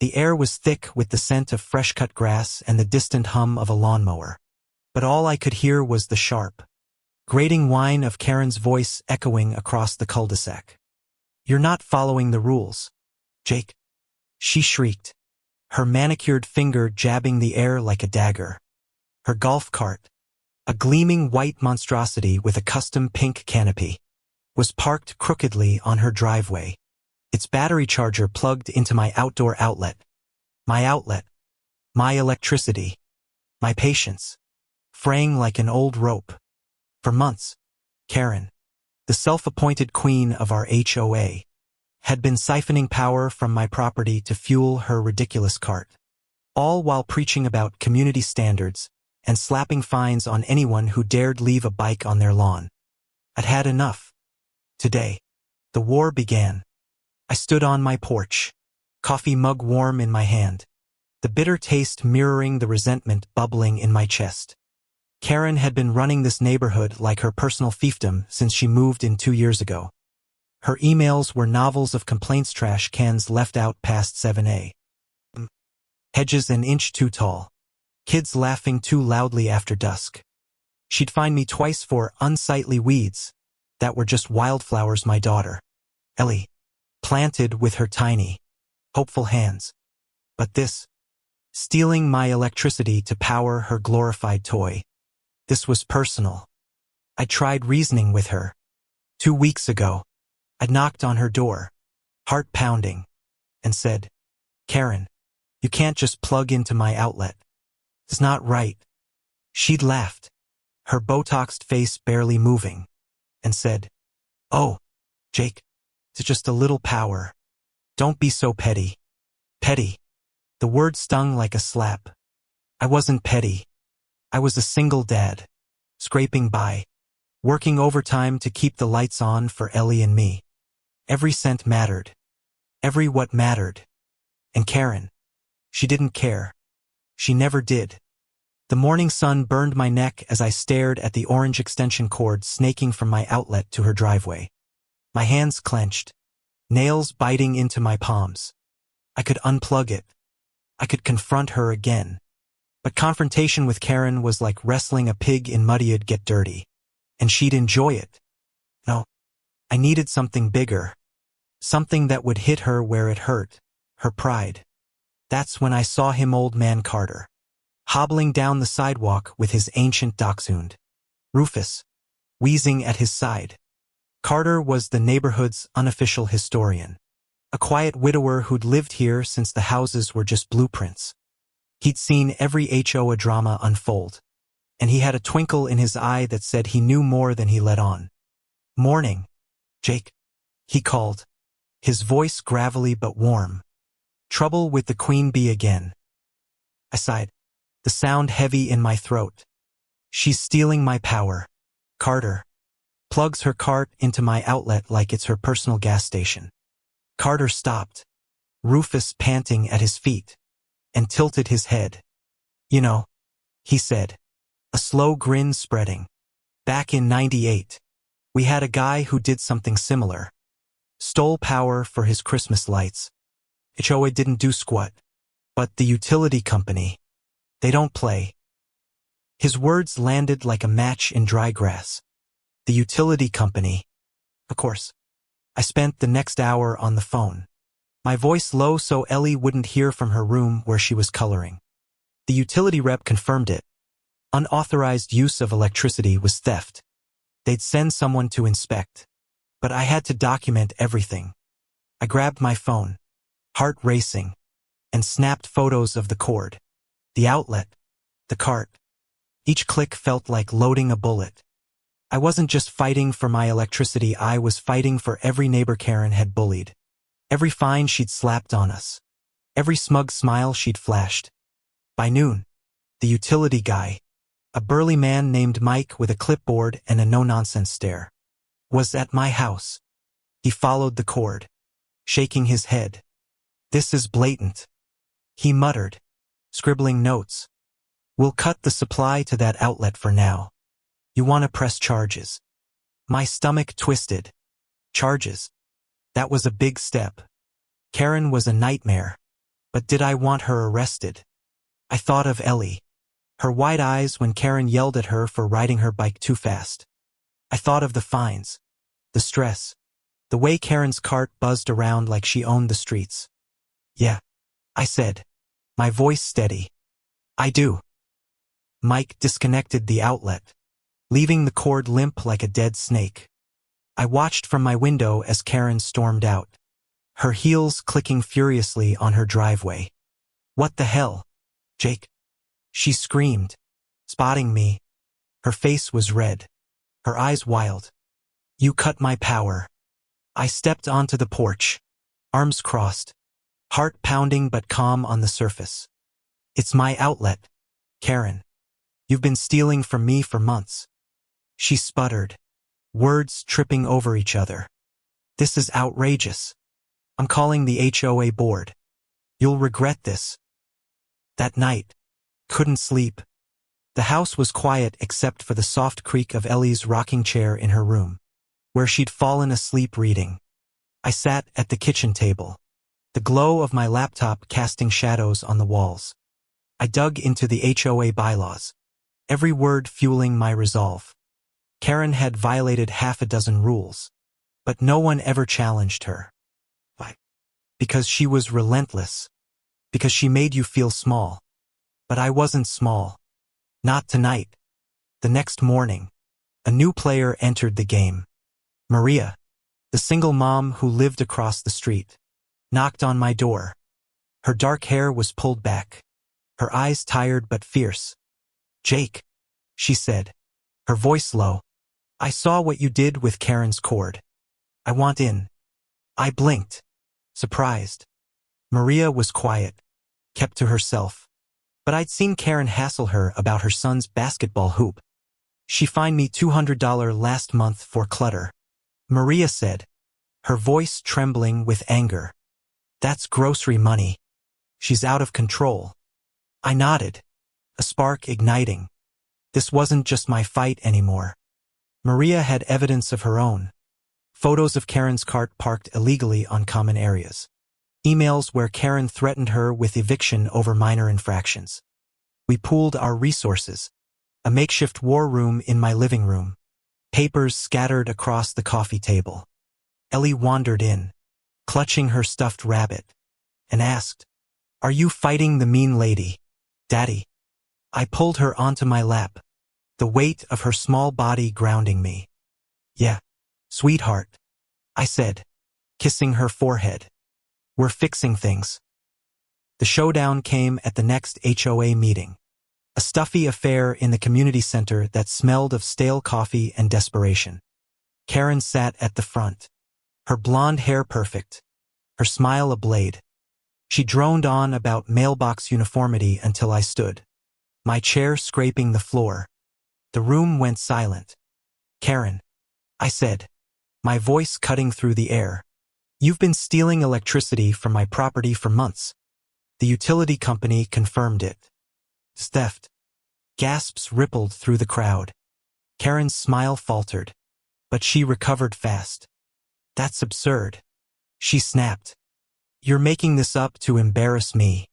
The air was thick with the scent of fresh-cut grass and the distant hum of a lawnmower. But all I could hear was the sharp, grating whine of Karen's voice echoing across the cul-de-sac. "You're not following the rules, Jake," she shrieked, her manicured finger jabbing the air like a dagger. Her golf cart, a gleaming white monstrosity with a custom pink canopy, was parked crookedly on her driveway, its battery charger plugged into my outdoor outlet. My outlet, my electricity, my patience, fraying like an old rope. For months, Karen, the self-appointed queen of our HOA, had been siphoning power from my property to fuel her ridiculous cart, all while preaching about community standards and slapping fines on anyone who dared leave a bike on their lawn. I'd had enough. Today, the war began. I stood on my porch, coffee mug warm in my hand, the bitter taste mirroring the resentment bubbling in my chest. Karen had been running this neighborhood like her personal fiefdom since she moved in 2 years ago. Her emails were novels of complaints, trash cans left out past 7 a.m., hedges an inch too tall, kids laughing too loudly after dusk. She'd find me twice for unsightly weeds that were just wildflowers my daughter, Ellie, planted with her tiny, hopeful hands. But this, stealing my electricity to power her glorified toy, this was personal. I tried reasoning with her. 2 weeks ago, I knocked on her door, heart pounding, and said, "Karen, you can't just plug into my outlet. It's not right." She'd laughed, her Botoxed face barely moving, and said, "Oh, Jake, it's just a little power. Don't be so petty." Petty. The word stung like a slap. I wasn't petty. I was a single dad, scraping by, working overtime to keep the lights on for Ellie and me. Every cent mattered. Every what mattered. And Karen, she didn't care. She never did. The morning sun burned my neck as I stared at the orange extension cord snaking from my outlet to her driveway. My hands clenched, nails biting into my palms. I could unplug it. I could confront her again. But confrontation with Karen was like wrestling a pig in muddy'd get dirty. And she'd enjoy it. No, I needed something bigger. Something that would hit her where it hurt, her pride. That's when I saw him, old man Carter, hobbling down the sidewalk with his ancient dachshund, Rufus, wheezing at his side. Carter was the neighborhood's unofficial historian, a quiet widower who'd lived here since the houses were just blueprints. He'd seen every HOA drama unfold, and he had a twinkle in his eye that said he knew more than he let on. "Morning, Jake," he called, his voice gravelly but warm. "Trouble with the queen bee again." I sighed, the sound heavy in my throat. "She's stealing my power. Carter. Plugs her cart into my outlet like it's her personal gas station." Carter stopped, Rufus panting at his feet, and tilted his head. "You know," he said, a slow grin spreading. "Back in '98, we had a guy who did something similar. Stole power for his Christmas lights. HOA didn't do squat. But the utility company, they don't play." His words landed like a match in dry grass. The utility company. Of course. I spent the next hour on the phone, my voice low so Ellie wouldn't hear from her room where she was coloring. The utility rep confirmed it. Unauthorized use of electricity was theft. They'd send someone to inspect. But I had to document everything. I grabbed my phone, heart racing, and snapped photos of the cord, the outlet, the cart. Each click felt like loading a bullet. I wasn't just fighting for my electricity, I was fighting for every neighbor Karen had bullied. Every fine she'd slapped on us. Every smug smile she'd flashed. By noon, the utility guy, a burly man named Mike with a clipboard and a no-nonsense stare, was at my house. He followed the cord, shaking his head. "This is blatant," he muttered, scribbling notes. "We'll cut the supply to that outlet for now. You want to press charges." My stomach twisted. Charges. That was a big step. Karen was a nightmare. But did I want her arrested? I thought of Ellie. Her wide eyes when Karen yelled at her for riding her bike too fast. I thought of the fines, the stress, the way Karen's cart buzzed around like she owned the streets. Yeah, I said, my voice steady. I do. Mike disconnected the outlet, leaving the cord limp like a dead snake. I watched from my window as Karen stormed out, her heels clicking furiously on her driveway. What the hell, Jake? She screamed, spotting me. Her face was red, her eyes wild. You cut my power. I stepped onto the porch, arms crossed, heart pounding but calm on the surface. It's my outlet, Karen. You've been stealing from me for months. She sputtered, words tripping over each other. This is outrageous. I'm calling the HOA board. You'll regret this. That night, couldn't sleep. The house was quiet except for the soft creak of Ellie's rocking chair in her room, where she'd fallen asleep reading. I sat at the kitchen table, the glow of my laptop casting shadows on the walls. I dug into the HOA bylaws, every word fueling my resolve. Karen had violated half a dozen rules, but no one ever challenged her. Why? Because she was relentless. Because she made you feel small. But I wasn't small. Not tonight. The next morning, a new player entered the game. Maria, the single mom who lived across the street, knocked on my door. Her dark hair was pulled back, her eyes tired but fierce. Jake, she said, her voice low. I saw what you did with Karen's cord. I want in. I blinked, surprised. Maria was quiet, kept to herself. But I'd seen Karen hassle her about her son's basketball hoop. She fined me $200 last month for clutter, Maria said, her voice trembling with anger. That's grocery money. She's out of control. I nodded, a spark igniting. This wasn't just my fight anymore. Maria had evidence of her own. Photos of Karen's cart parked illegally on common areas. Emails where Karen threatened her with eviction over minor infractions. We pooled our resources. A makeshift war room in my living room. Papers scattered across the coffee table. Ellie wandered in, clutching her stuffed rabbit, and asked, "Are you fighting the mean lady, Daddy?" I pulled her onto my lap, the weight of her small body grounding me. "Yeah, sweetheart," I said, kissing her forehead. "We're fixing things." The showdown came at the next HOA meeting, a stuffy affair in the community center that smelled of stale coffee and desperation. Karen sat at the front, her blonde hair perfect, her smile a blade. She droned on about mailbox uniformity until I stood, my chair scraping the floor. The room went silent. "Karen," I said, my voice cutting through the air, "you've been stealing electricity from my property for months." The utility company confirmed it. Theft. Gasps rippled through the crowd. Karen's smile faltered, but she recovered fast. "That's absurd," she snapped. "You're making this up to embarrass me."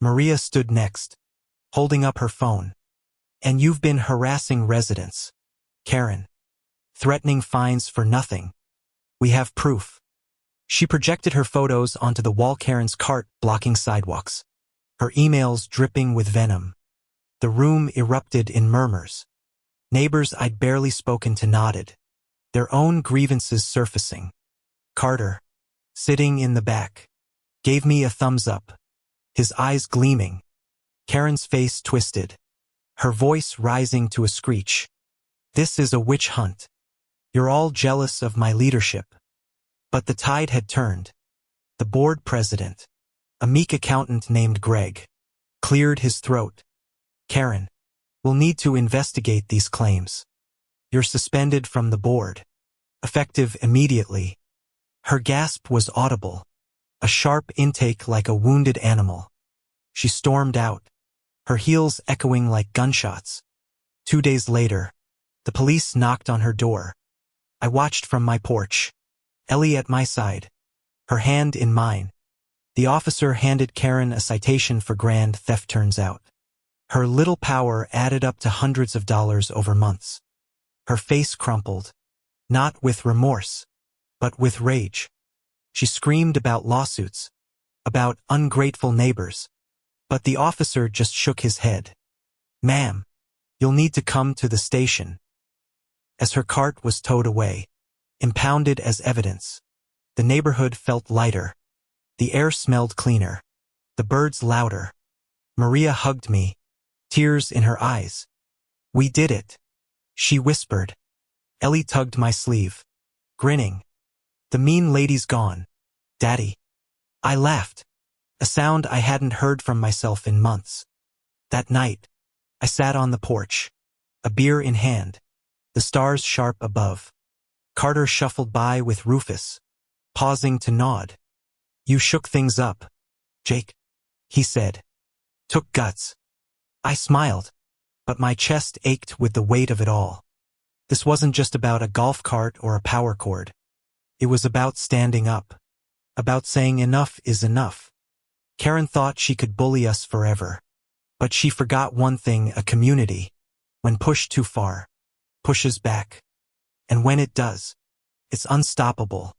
Maria stood next, holding up her phone. "And you've been harassing residents, Karen. Threatening fines for nothing. We have proof." She projected her photos onto the wall, Karen's cart blocking sidewalks, her emails dripping with venom. The room erupted in murmurs. Neighbors I'd barely spoken to nodded, their own grievances surfacing. Carter, sitting in the back, gave me a thumbs up, his eyes gleaming. Karen's face twisted, her voice rising to a screech. "This is a witch hunt. You're all jealous of my leadership." But the tide had turned. The board president, a meek accountant named Greg, cleared his throat. "Karen, we'll need to investigate these claims. You're suspended from the board. Effective immediately." Her gasp was audible, a sharp intake like a wounded animal. She stormed out, her heels echoing like gunshots. 2 days later, the police knocked on her door. I watched from my porch, Ellie at my side, her hand in mine. The officer handed Karen a citation for grand theft. Turns out her little power added up to hundreds of dollars over months. Her face crumpled, not with remorse, but with rage. She screamed about lawsuits, about ungrateful neighbors, but the officer just shook his head. "Ma'am, you'll need to come to the station." As her cart was towed away, impounded as evidence, the neighborhood felt lighter. The air smelled cleaner, the birds louder. Maria hugged me, tears in her eyes. "We did it," she whispered. Ellie tugged my sleeve, grinning. "The mean lady's gone, Daddy." I laughed, a sound I hadn't heard from myself in months. That night, I sat on the porch, a beer in hand, the stars sharp above. Carter shuffled by with Rufus, pausing to nod. "You shook things up, Jake," he said. "Took guts." I smiled, but my chest ached with the weight of it all. This wasn't just about a golf cart or a power cord. It was about standing up, about saying enough is enough. Karen thought she could bully us forever, but she forgot one thing: a community, when pushed too far, pushes back. And when it does, it's unstoppable.